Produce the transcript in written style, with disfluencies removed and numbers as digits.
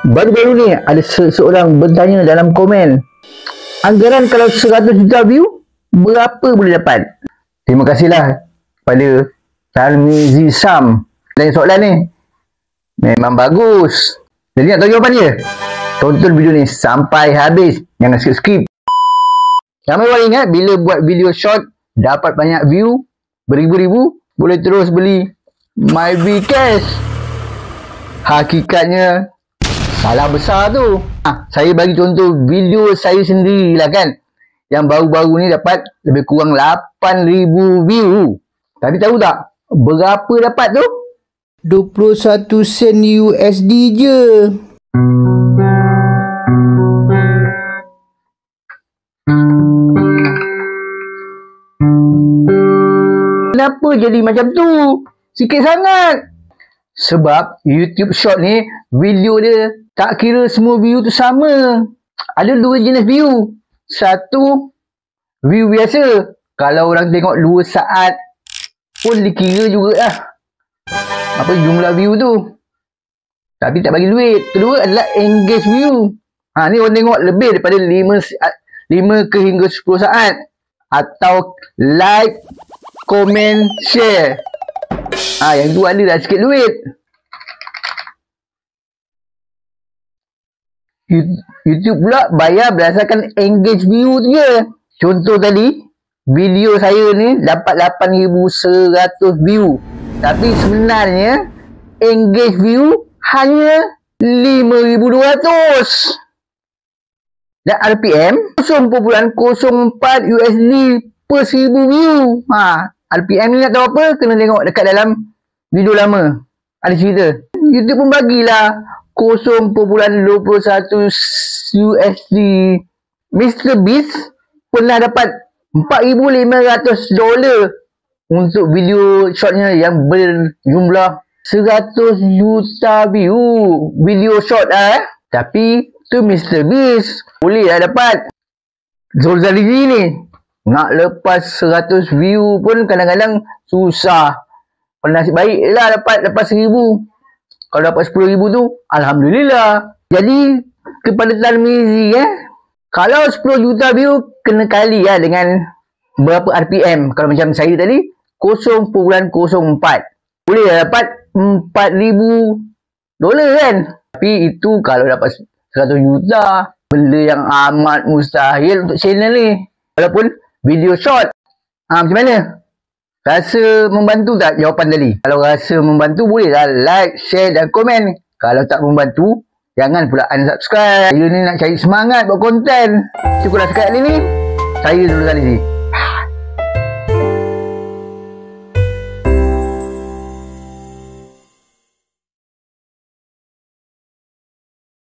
Baru-baru ni ada seseorang bertanya dalam komen, anggaran kalau 100 juta view, berapa boleh dapat? Terima kasihlah kepada Tarmizi Sam. Dan soalan ni memang bagus. Jadi nak tahu jawapan dia? Tonton video ni sampai habis. Jangan skip-skip. Ramai orang ingat bila buat video short dapat banyak view, beribu-ribu, boleh terus beli MyVCash. Hakikatnya salah besar tu. Saya bagi contoh video saya sendirilah kan, yang baru-baru ni dapat lebih kurang 8,000 view. Tapi tahu tak berapa dapat tu? 21 sen USD je. Kenapa jadi macam tu? Sikit sangat. Sebab YouTube Short ni video dia tak kira semua view tu sama. Ada dua jenis view. Satu, view biasa. Kalau orang tengok 2 saat pun dikira jugalah apa jumlah view tu, tapi tak bagi duit. Kedua adalah engage view. Ni orang tengok lebih daripada 5 ke hingga 10 saat. Atau like, komen, share. Yang tu ada dah sikit duit. YouTube pula bayar berdasarkan engage view tu je. Contoh tadi, video saya ni dapat 8,100 view. Tapi sebenarnya engage view hanya 5,200. Dan RPM 0.04 USD per 1,000 view. RPM ni nak tahu apa? Kena tengok dekat dalam video lama. Ada cerita. YouTube pun bagilah 0.21 USD. Mr. Beast pernah dapat $4,500 untuk video shortnya yang berjumlah 100 juta view. Video short Tapi tu Mr. Beast boleh lah dapat. Zulzalizi ni nak lepas 100 view pun kadang-kadang susah. Kalau nasib baik lah dapat 1,000. Kalau dapat 10,000 tu alhamdulillah. Jadi kepada Tarmizi kalau 10 juta view kena kali dengan berapa RPM. Kalau macam saya tadi 0.04. Boleh lah dapat $4,000 kan. Tapi itu kalau dapat 100 juta, benda yang amat mustahil untuk channel ni. Walaupun video short. Macam mana? Rasa membantu tak jawapan tadi? Kalau rasa membantu, bolehlah like, share dan komen. Kalau tak membantu, jangan pula unsubscribe. Saya ni nak cari semangat buat konten. Cukuplah sekali ni. Saya Zulzalizi.